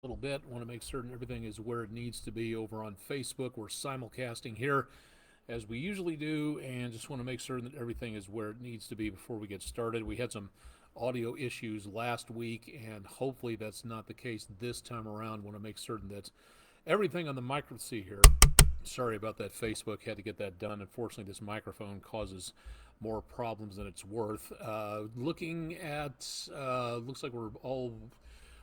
Little bit. Want to make certain everything is where it needs to be over on Facebook. We're simulcasting here as we usually do, and just want to make certain that everything is where it needs to be before we get started. We had some audio issues last week, and hopefully that's not the case this time around. Want to make certain that everything on the microphone here. Sorry about that. Facebook had to get that done. Unfortunately, this microphone causes more problems than it's worth. Looking at, looks like we're all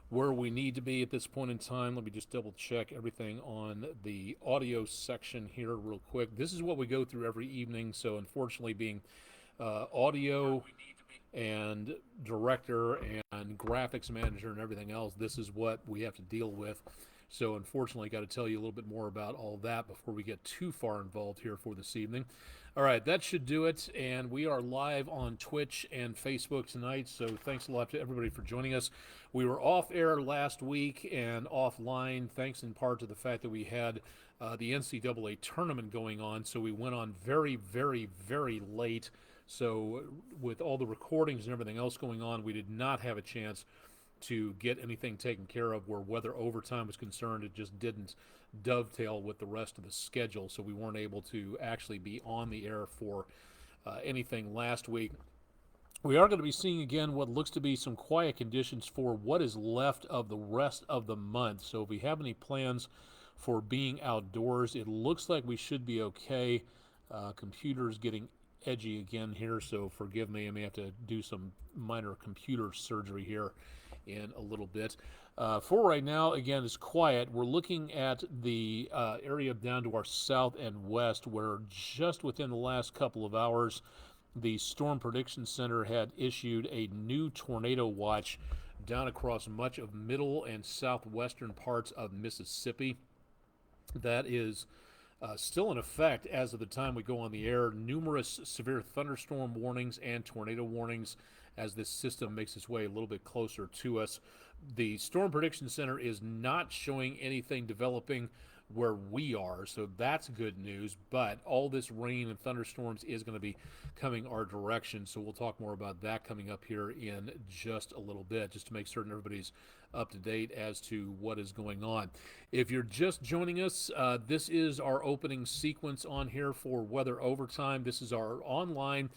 where we need to be at this point in time. Let me just double check everything on the audio section here real quick. This is what we go through every evening. So unfortunately, being audio and director and graphics manager and everything else, this is what we have to deal with. So unfortunately, got to tell you a little bit more about all that before we get too far involved here for this evening. All right, that should do it. And we are live on Twitch and Facebook tonight. So thanks a lot to everybody for joining us. We were off air last week and offline, thanks in part to the fact that we had the NCAA tournament going on. So we went on very, very, very late. So with all the recordings and everything else going on, we did not have a chance to get anything taken care of where weather overtime was concerned. It just didn't dovetail with the rest of the schedule, so we weren't able to actually be on the air for anything last week. We are going to be seeing again what looks to be some quiet conditions for what is left of the rest of the month. So if we have any plans for being outdoors, it looks like we should be okay. Computer's getting edgy again here, so forgive me. I may have to do some minor computer surgery here in a little bit. For right now, again, it's quiet. We're looking at the area down to our south and west, where just within the last couple of hours, the Storm Prediction Center had issued a new tornado watch down across much of middle and southwestern parts of Mississippi. That is still in effect as of the time we go on the air. Numerous severe thunderstorm warnings and tornado warnings as this system makes its way a little bit closer to us. The Storm Prediction Center is not showing anything developing where we are, so that's good news, but all this rain and thunderstorms is going to be coming our direction, so we'll talk more about that coming up here in just a little bit, just to make certain everybody's up to date as to what is going on. If you're just joining us, this is our opening sequence on here for Weather Overtime. This is our online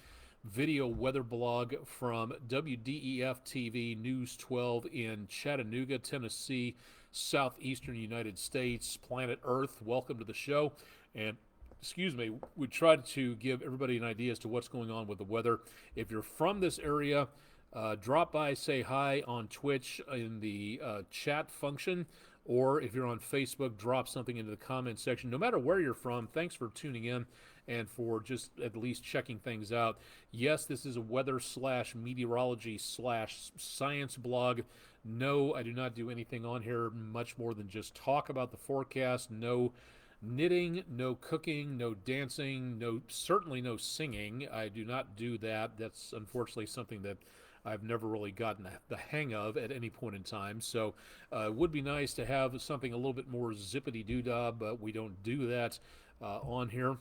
video weather blog from Wdef-Tv News 12 in Chattanooga, Tennessee, southeastern United States, planet Earth. Welcome to the show. And excuse me, we tried to give everybody an idea as to what's going on with the weather. If you're from this area, drop by, say hi on Twitch in the chat function, or if you're on Facebook, drop something into the comment section. No matter where you're from, thanks for tuning in and for just at least checking things out. Yes, this is a weather / meteorology / science blog. No, I do not do anything on here much more than just talk about the forecast. No knitting, no cooking, no dancing, certainly no singing. I do not do that. That's unfortunately something that I've never really gotten the hang of at any point in time. So it would be nice to have something a little bit more zippity-doo-dah, but we don't do that on here.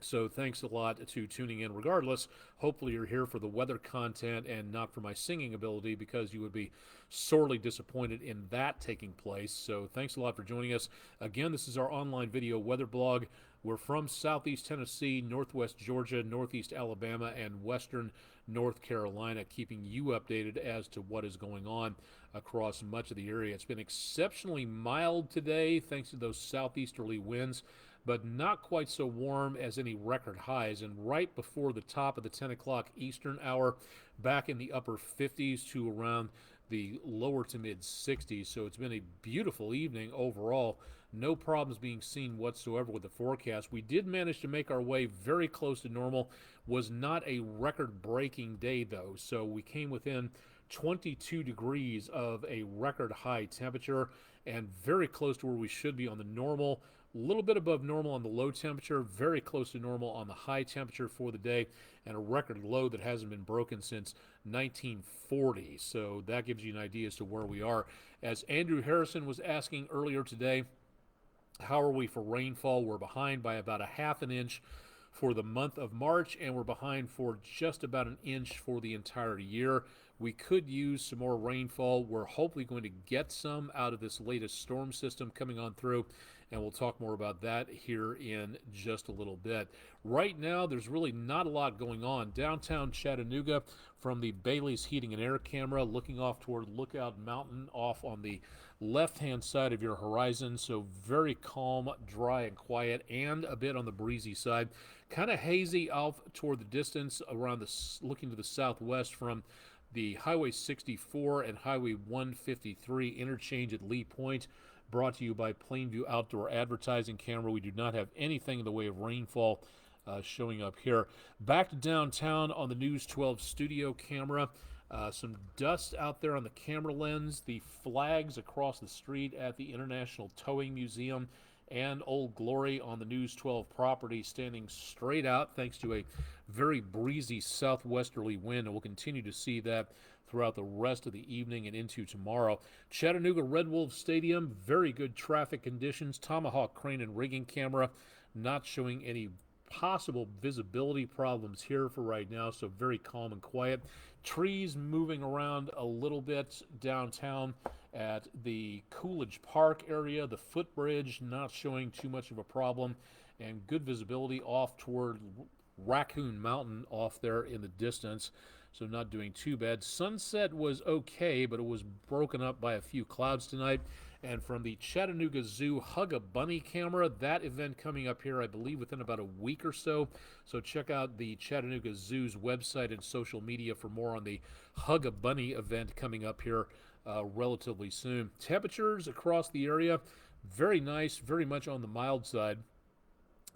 So thanks a lot to tuning in regardless. Hopefully you're here for the weather content and not for my singing ability, because you would be sorely disappointed in that taking place. So thanks a lot for joining us. Again, this is our online video weather blog. We're from southeast Tennessee, northwest Georgia, northeast Alabama, and western North Carolina, keeping you updated as to what is going on across much of the area. It's been exceptionally mild today thanks to those southeasterly winds, but not quite so warm as any record highs. And right before the top of the 10 o'clock Eastern hour, back in the upper 50s to around the lower to mid 60s. So it's been a beautiful evening overall. No problems being seen whatsoever with the forecast. We did manage to make our way very close to normal. Was not a record-breaking day, though. So we came within 22 degrees of a record high temperature and very close to where we should be on the normal. A little bit above normal on the low temperature, very close to normal on the high temperature for the day, and a record low that hasn't been broken since 1940. So that gives you an idea as to where we are. As Andrew Harrison was asking earlier today, how are we for rainfall? We're behind by about a half an inch for the month of March, and we're behind for just about an inch for the entire year. we could use some more rainfall. We're hopefully going to get some out of this latest storm system coming on through, and we'll talk more about that here in just a little bit. Right now, there's really not a lot going on. Downtown Chattanooga, from the Bailey's Heating and Air camera, looking off toward Lookout Mountain off on the left-hand side of your horizon, so very calm, dry, and quiet, and a bit on the breezy side. Kind of hazy off toward the distance around looking to the southwest from the Highway 64 and Highway 153 interchange at Lee Point. Brought to you by Plainview Outdoor Advertising Camera. We do not have anything in the way of rainfall showing up here. Back to downtown on the News 12 studio camera. Some dust out there on the camera lens. The flags across the street at the International Towing Museum and Old Glory on the News 12 property standing straight out thanks to a very breezy southwesterly wind, and we'll continue to see that throughout the rest of the evening and into tomorrow. Chattanooga Red Wolf Stadium, very good traffic conditions. Tomahawk crane and rigging camera not showing any possible visibility problems here for right now, so very calm and quiet. Trees moving around a little bit downtown at the Coolidge Park area. The footbridge not showing too much of a problem, and good visibility off toward Raccoon Mountain off there in the distance, so not doing too bad. Sunset was okay, but it was broken up by a few clouds tonight. And from the Chattanooga Zoo Hug a Bunny camera, that event coming up here, I believe, within about a week or so. So check out the Chattanooga Zoo's website and social media for more on the Hug a Bunny event coming up here relatively soon. Temperatures across the area, very nice, very much on the mild side,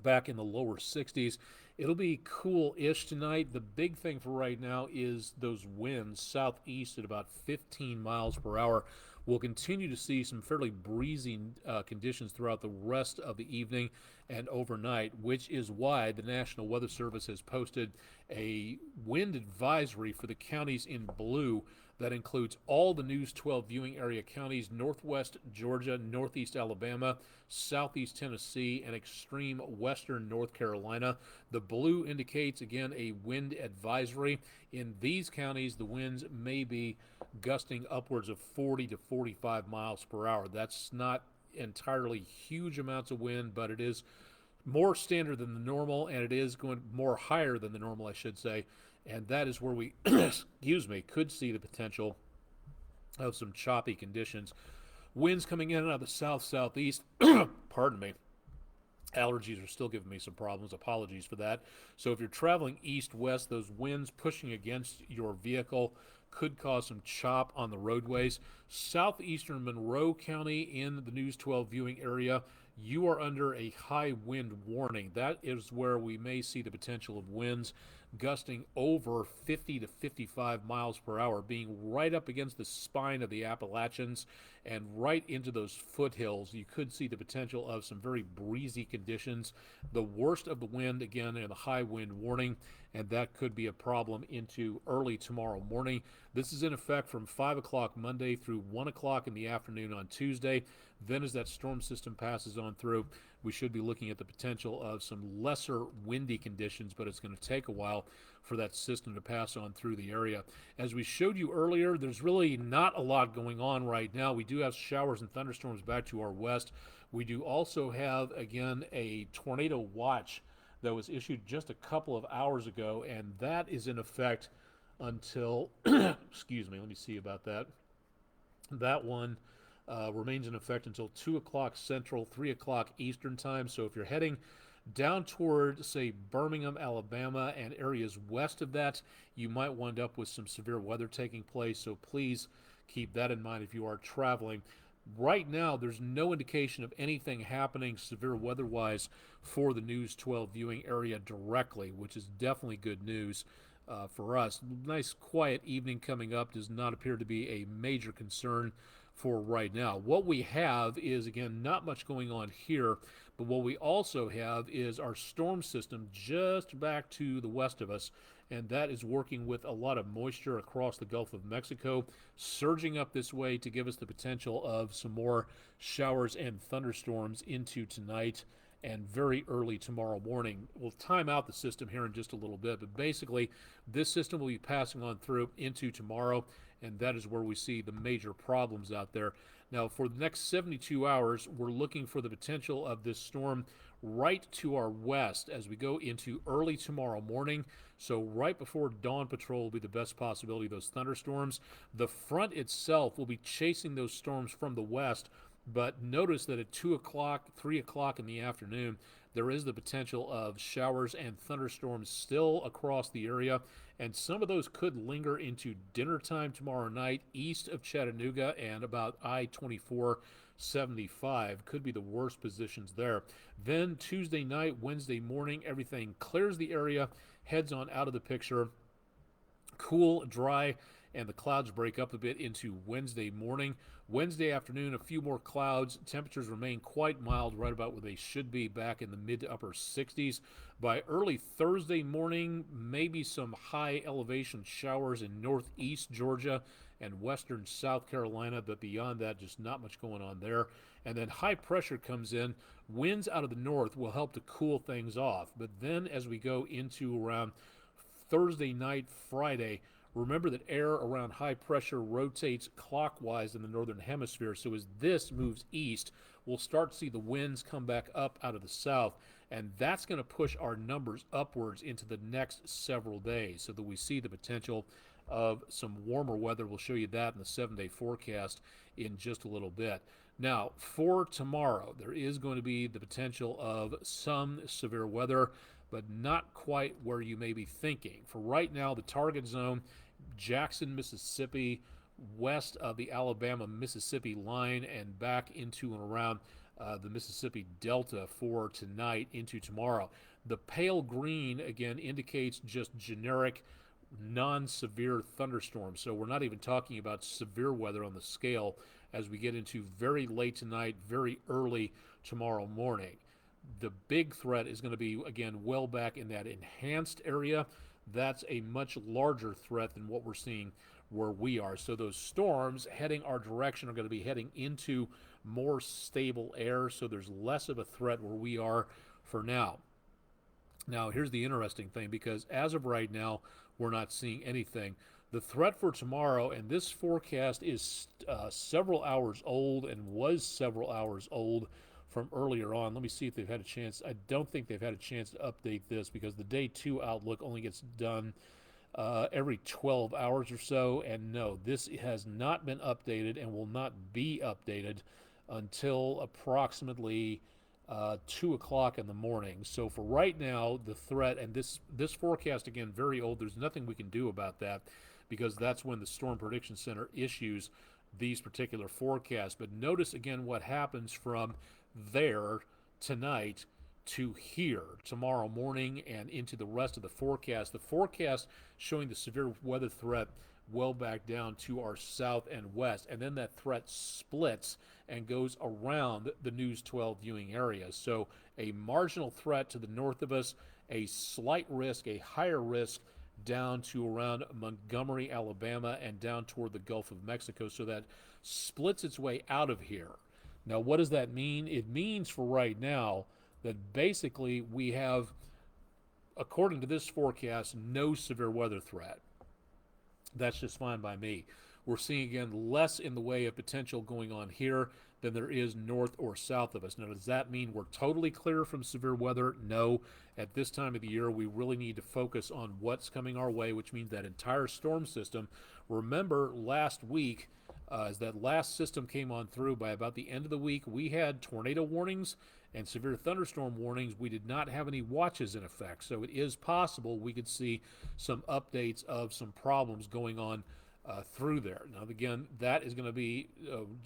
back in the lower 60s. It'll be cool-ish tonight. The big thing for right now is those winds southeast at about 15 miles per hour. We'll continue to see some fairly breezy conditions throughout the rest of the evening and overnight, which is why the National Weather Service has posted a wind advisory for the counties in blue. That includes all the News 12 viewing area counties: northwest Georgia, northeast Alabama, southeast Tennessee, and extreme western North Carolina. The blue indicates, again, a wind advisory. In these counties, the winds may be gusting upwards of 40 to 45 miles per hour. That's not entirely huge amounts of wind, but it is more standard than the normal, and it is going more higher than the normal, I should say. And that is where we, excuse me, could see the potential of some choppy conditions. Winds coming in and out of the south-southeast, pardon me. Allergies are still giving me some problems. Apologies for that. So if you're traveling east-west, those winds pushing against your vehicle could cause some chop on the roadways. Southeastern Monroe County in the News 12 viewing area, you are under a high wind warning. That is where we may see the potential of winds gusting over 50 to 55 miles per hour, being right up against the spine of the Appalachians and right into those foothills. You could see the potential of some very breezy conditions. The worst of the wind, again, in the high wind warning, and that could be a problem into early tomorrow morning. This is in effect from 5 o'clock Monday through 1 o'clock in the afternoon on Tuesday. Then as that storm system passes on through, we should be looking at the potential of some lesser windy conditions, but it's going to take a while for that system to pass on through the area. As we showed you earlier, there's really not a lot going on right now. We do have showers and thunderstorms back to our west. We do also have, again, a tornado watch that was issued just a couple of hours ago, and that is in effect until, excuse me, let me see about that. That one remains in effect until 2 o'clock Central, 3 o'clock Eastern time. So if you're heading down toward, say, Birmingham, Alabama, and areas west of that, you might wind up with some severe weather taking place. So please keep that in mind if you are traveling. Right now, there's no indication of anything happening severe weather-wise for the News 12 viewing area directly, which is definitely good news for us. Nice quiet evening coming up. Does not appear to be a major concern for right now. What we have is, again, not much going on here, but what we also have is our storm system just back to the west of us, and that is working with a lot of moisture across the Gulf of Mexico, surging up this way to give us the potential of some more showers and thunderstorms into tonight and very early tomorrow morning. We'll time out the system here in just a little bit, but basically this system will be passing on through into tomorrow, and that is where we see the major problems out there. Now, for the next 72 hours, we're looking for the potential of this storm right to our west as we go into early tomorrow morning. So right before dawn patrol will be the best possibility of those thunderstorms. The front itself will be chasing those storms from the west, but notice that at 2 o'clock, 3 o'clock in the afternoon, there is the potential of showers and thunderstorms still across the area, and some of those could linger into dinner time tomorrow night east of Chattanooga and about I-24 75 could be the worst positions there. Then Tuesday night, Wednesday morning, everything clears the area, heads on out of the picture. Cool, dry, and the clouds break up a bit into Wednesday morning. Wednesday afternoon, a few more clouds. Temperatures remain quite mild, right about where they should be, back in the mid to upper 60s. By early Thursday morning, maybe some high elevation showers in northeast Georgia and western South Carolina, but beyond that, just not much going on there. And then high pressure comes in. Winds out of the north will help to cool things off. But then as we go into around Thursday night, Friday, remember that air around high pressure rotates clockwise in the northern hemisphere. So as this moves east, we'll start to see the winds come back up out of the south, and that's going to push our numbers upwards into the next several days so that we see the potential of some warmer weather. We'll show you that in the 7-day forecast in just a little bit. Now, for tomorrow, there is going to be the potential of some severe weather, but not quite where you may be thinking. For right now, the target zone, Jackson, Mississippi, west of the Alabama-Mississippi line and back into and around the Mississippi Delta for tonight into tomorrow. The pale green, again, indicates just generic non-severe thunderstorms. So we're not even talking about severe weather on the scale as we get into very late tonight, very early tomorrow morning. The big threat is going to be, again, well back in that enhanced area. That's a much larger threat than what we're seeing where we are. So those storms heading our direction are going to be heading into more stable air, so there's less of a threat where we are for now. Now, here's the interesting thing, because as of right now, we're not seeing anything. The threat for tomorrow, and this forecast is several hours old and was several hours old from earlier on. Let me see if they've had a chance. I don't think they've had a chance to update this because the day 2 outlook only gets done every 12 hours or so. And no, this has not been updated and will not be updated until approximately 2 o'clock in the morning. So for right now, the threat, and this forecast, again, very old, there's nothing we can do about that because that's when the Storm Prediction Center issues these particular forecasts. But notice again what happens from there tonight to here tomorrow morning and into the rest of the forecast. The forecast showing the severe weather threat well back down to our south and west, and then that threat splits and goes around the News 12 viewing areas. So a marginal threat to the north of us, a slight risk, a higher risk down to around Montgomery, Alabama, and down toward the Gulf of Mexico. So that splits its way out of here. Now, what does that mean? It means for right now that basically we have, according to this forecast, no severe weather threat. That's just fine by me. We're seeing, again, less in the way of potential going on here than there is north or south of us. Now, does that mean we're totally clear from severe weather? No. At this time of the year, we really need to focus on what's coming our way, which means that entire storm system. Remember, last week, as that last system came on through, by about the end of the week, we had tornado warnings and severe thunderstorm warnings. We did not have any watches in effect, so it is possible we could see some updates of some problems going on through there. Now, again, that is going to be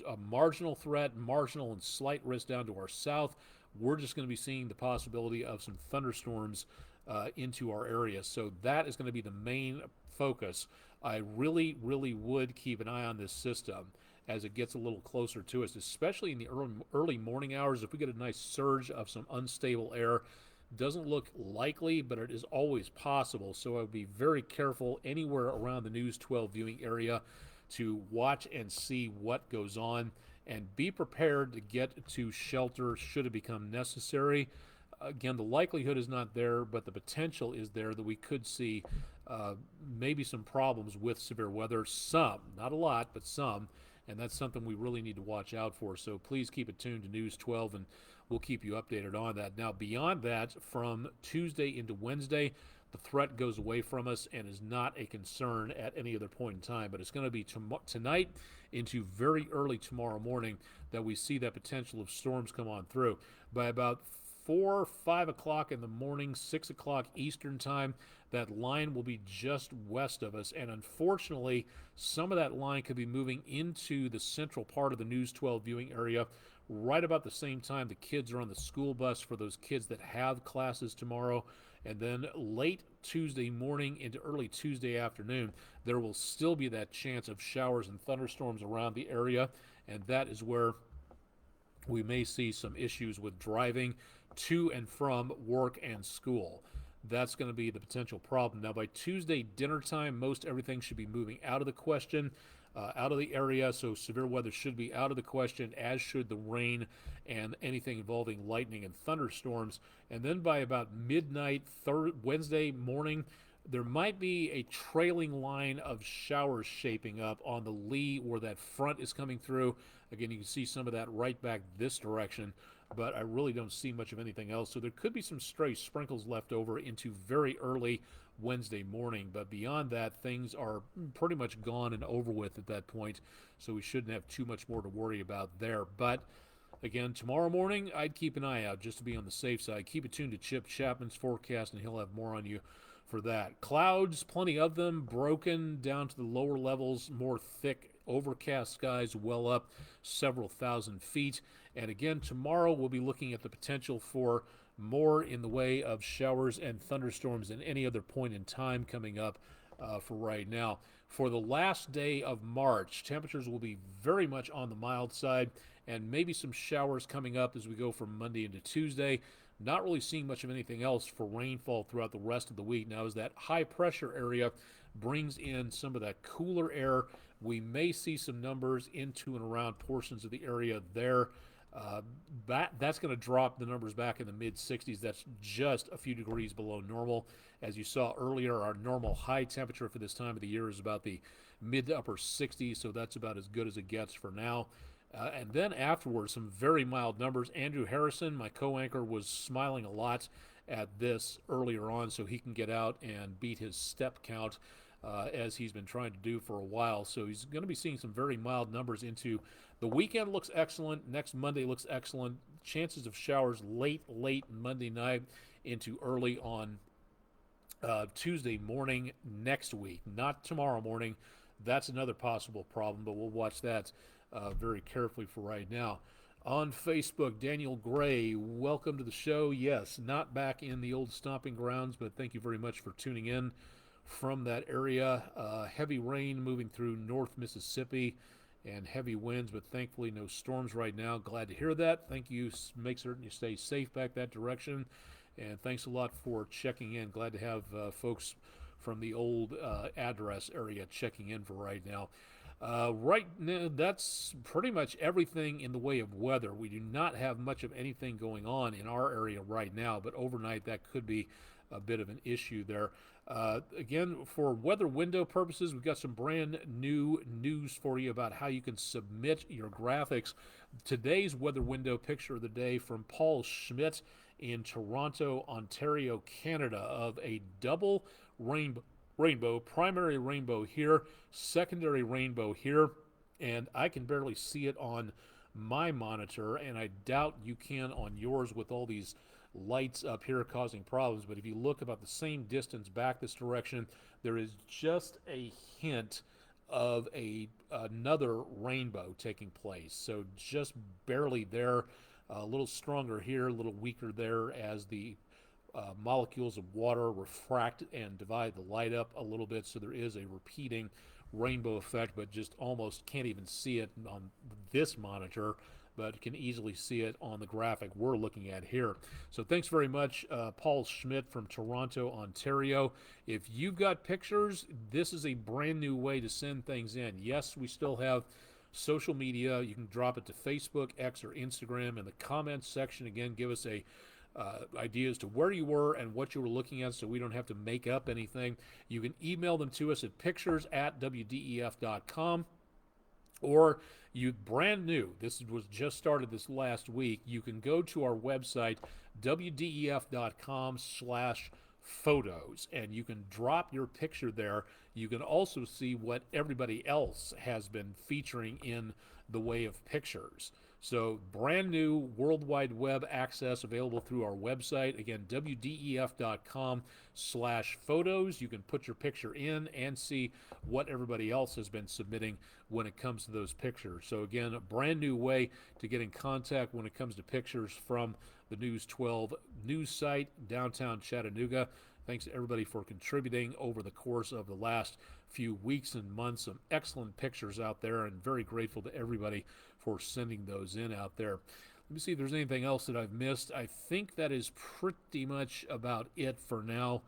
a marginal threat, marginal and slight risk down to our south. We're just going to be seeing the possibility of some thunderstorms into our area, so that is going to be the main focus. I really, really would keep an eye on this system as it gets a little closer to us, especially in the early morning hours. If we get a nice surge of some unstable air, doesn't look likely, but it is always possible. So I would be very careful anywhere around the News 12 viewing area to watch and see what goes on. and be prepared to get to shelter should it become necessary. Again, the likelihood is not there, but the potential is there that we could see maybe some problems with severe weather. Some, not a lot, but some. And that's something we really need to watch out for. So please keep it tuned to News 12, and we'll keep you updated on that. Now, beyond that, from Tuesday into Wednesday, the threat goes away from us and is not a concern at any other point in time. But it's going to be tonight into very early tomorrow morning that we see that potential of storms come on through. By about 4, 5 o'clock in the morning, 6 o'clock Eastern time, that line will be just west of us. And unfortunately, some of that line could be moving into the central part of the News 12 viewing area right about the same time the kids are on the school bus for those kids that have classes tomorrow. And then late Tuesday morning into early Tuesday afternoon, there will still be that chance of showers and thunderstorms around the area. And that is where we may see some issues with driving to and from work and school. That's going to be the potential problem. Now, by Tuesday dinner time, most everything should be moving out of the question, out of the area, so severe weather should be out of the question, as should the rain and anything involving lightning and thunderstorms. And then by about midnight Wednesday morning, there might be a trailing line of showers shaping up on the lee where that front is coming through. Again, you can see some of that right back this direction, but I really don't see much of anything else. So there could be some stray sprinkles left over into very early Wednesday morning. But beyond that, things are pretty much gone and over with at that point. So we shouldn't have too much more to worry about there. But again, tomorrow morning, I'd keep an eye out just to be on the safe side. Keep it tuned to Chip Chapman's forecast, and he'll have more on you for that. Clouds, plenty of them, broken down to the lower levels, more thick overcast skies well up several thousand feet. And again, tomorrow we'll be looking at the potential for more in the way of showers and thunderstorms than any other point in time coming up for right now. For the last day of March, temperatures will be very much on the mild side, and maybe some showers coming up as we go from Monday into Tuesday. Not really seeing much of anything else for rainfall throughout the rest of the week. Now, as that high pressure area brings in some of that cooler air, we may see some numbers into and around portions of the area there. That's going to drop the numbers back in the mid-60s. That's just a few degrees below normal. As you saw earlier, our normal high temperature for this time of the year is about the mid to upper 60s, so that's about as good as it gets for now. And then afterwards, some very mild numbers. Andrew Harrison, my co-anchor, was smiling a lot at this earlier on so he can get out and beat his step count as he's been trying to do for a while. So he's going to be seeing some very mild numbers into the weekend. Looks excellent. Next Monday looks excellent. Chances of showers late Monday night into early on Tuesday morning next week. Not tomorrow morning. That's another possible problem, but we'll watch that very carefully for right now. On Facebook, Daniel Gray, welcome to the show. Yes, not back in the old stomping grounds, but thank you very much for tuning in from that area. Heavy rain moving through North Mississippi and heavy winds, but thankfully no storms right now. Glad to hear that. Thank you. Make certain you stay safe back that direction. And thanks a lot for checking in. Glad to have folks from the old address area checking in for right now. Right now, that's pretty much everything in the way of weather. We do not have much of anything going on in our area right now, but overnight that could be a bit of an issue there. Again, for weather window purposes, we've got some brand new news for you about how you can submit your graphics. Today's weather window picture of the day from Paul Schmidt in Toronto, Ontario, Canada, of a double rainbow, primary rainbow here, secondary rainbow here, and I can barely see it on my monitor, and I doubt you can on yours with all these lights up here causing problems. But if you look about the same distance back this direction, there is just a hint of another rainbow taking place. So just barely there, a little stronger here, a little weaker there as the molecules of water refract and divide the light up a little bit. So there is a repeating rainbow effect, but just almost can't even see it on this monitor, but can easily see it on the graphic we're looking at here. So thanks very much, Paul Schmidt from Toronto, Ontario. If you've got pictures, this is a brand new way to send things in. Yes, we still have social media. You can drop it to Facebook, X, or Instagram in the comments section. Again, give us a idea as to where you were and what you were looking at so we don't have to make up anything. You can email them to us at pictures@wdef.com, or you brand new, this was just started this last week, you can go to our website wdef.com/photos and you can drop your picture there. You can also see what everybody else has been featuring in the way of pictures. So brand new World Wide Web access available through our website. Again, wdef.com/photos. You can put your picture in and see what everybody else has been submitting when it comes to those pictures. So again, a brand new way to get in contact when it comes to pictures from the News 12 news site, downtown Chattanooga. Thanks to everybody for contributing over the course of the last few weeks and months. Some excellent pictures out there, and very grateful to everybody for sending those in out there. Let me see if there's anything else that I've missed. I think that is pretty much about it for now.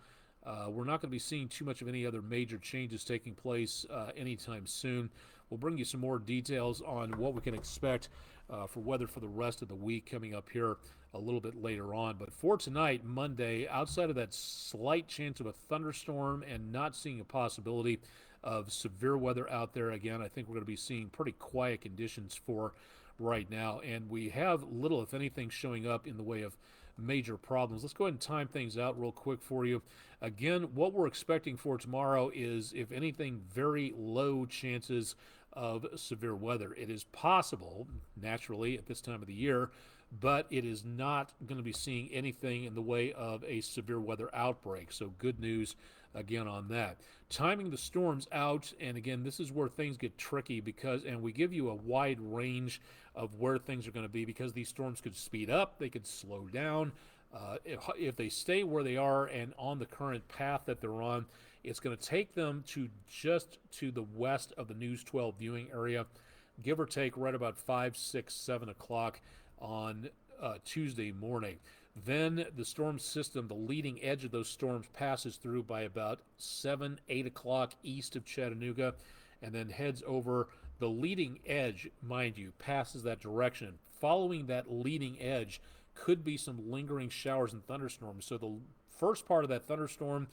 We're not going to be seeing too much of any other major changes taking place anytime soon. We'll bring you some more details on what we can expect for weather for the rest of the week coming up here a little bit later on. But for tonight, Monday, outside of that slight chance of a thunderstorm and not seeing a possibility of severe weather out there, again, I think we're going to be seeing pretty quiet conditions for right now. And we have little, if anything, showing up in the way of major problems. Let's go ahead and time things out real quick for you. Again, what we're expecting for tomorrow is, if anything, very low chances of severe weather. It is possible, naturally, at this time of the year, but it is not going to be seeing anything in the way of a severe weather outbreak. So good news again on that. Timing the storms out, and again, this is where things get tricky because, and we give you a wide range of where things are going to be because these storms could speed up, they could slow down. If they stay where they are and on the current path that they're on, it's going to take them to just to the west of the News 12 viewing area, give or take right about 5, 6, 7 o'clock on Tuesday morning. Then the storm system, the leading edge of those storms, passes through by about 7, 8 o'clock east of Chattanooga and then heads over. The leading edge, mind you, passes that direction. Following that leading edge could be some lingering showers and thunderstorms. So the first part of that thunderstorm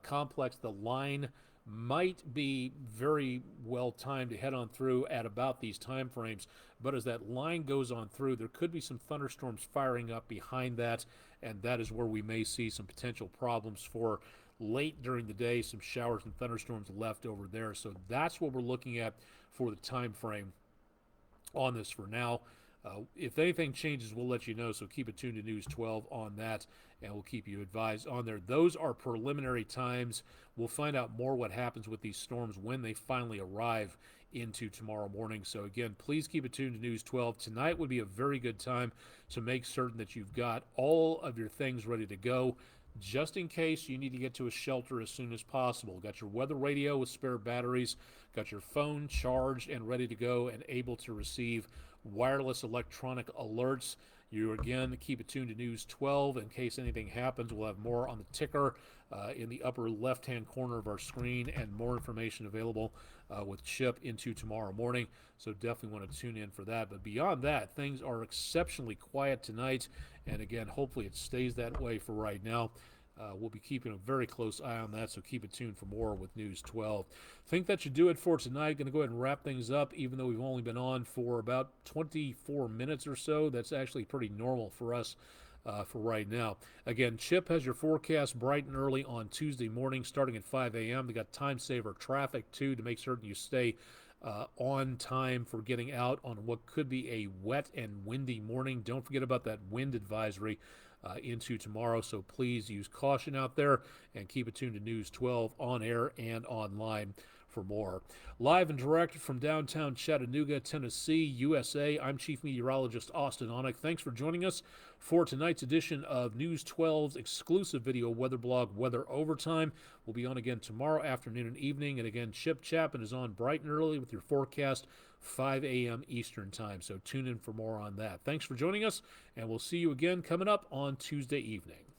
complex, the line, might be very well timed to head on through at about these time frames, but as that line goes on through, there could be some thunderstorms firing up behind that, and that is where we may see some potential problems for late during the day, some showers and thunderstorms left over there. So that's what we're looking at for the time frame on this for now. If anything changes, we'll let you know, so keep it tuned to News 12 on that, and we'll keep you advised on there. Those are preliminary times. We'll find out more what happens with these storms when they finally arrive into tomorrow morning. So again, please keep it tuned to News 12. Tonight would be a very good time to make certain that you've got all of your things ready to go, just in case you need to get to a shelter as soon as possible. Got your weather radio with spare batteries, got your phone charged and ready to go and able to receive wireless electronic alerts. You again keep it tuned to News 12 in case anything happens. We'll have more on the ticker in the upper left-hand corner of our screen, and more information available with Chip into tomorrow morning. So definitely want to tune in for that. But beyond that, things are exceptionally quiet tonight, and again, hopefully it stays that way for right now. We'll be keeping a very close eye on that, so keep it tuned for more with News 12. Think that should do it for tonight. Going to go ahead and wrap things up, even though we've only been on for about 24 minutes or so. That's actually pretty normal for us for right now. Again, Chip has your forecast bright and early on Tuesday morning starting at 5 a.m. They got time saver traffic, too, to make certain you stay on time for getting out on what could be a wet and windy morning. Don't forget about that wind advisory into tomorrow, so please use caution out there and keep it tuned to News 12 on air and online for more. Live and direct from downtown Chattanooga, Tennessee, USA, I'm Chief Meteorologist Austin Onick. Thanks for joining us for tonight's edition of News 12's exclusive video weather blog, Weather Overtime. We'll be on again tomorrow afternoon and evening, and again, Chip Chapman is on bright and early with your forecast, 5 a.m. Eastern Time, so tune in for more on that. Thanks for joining us, and we'll see you again coming up on Tuesday evening.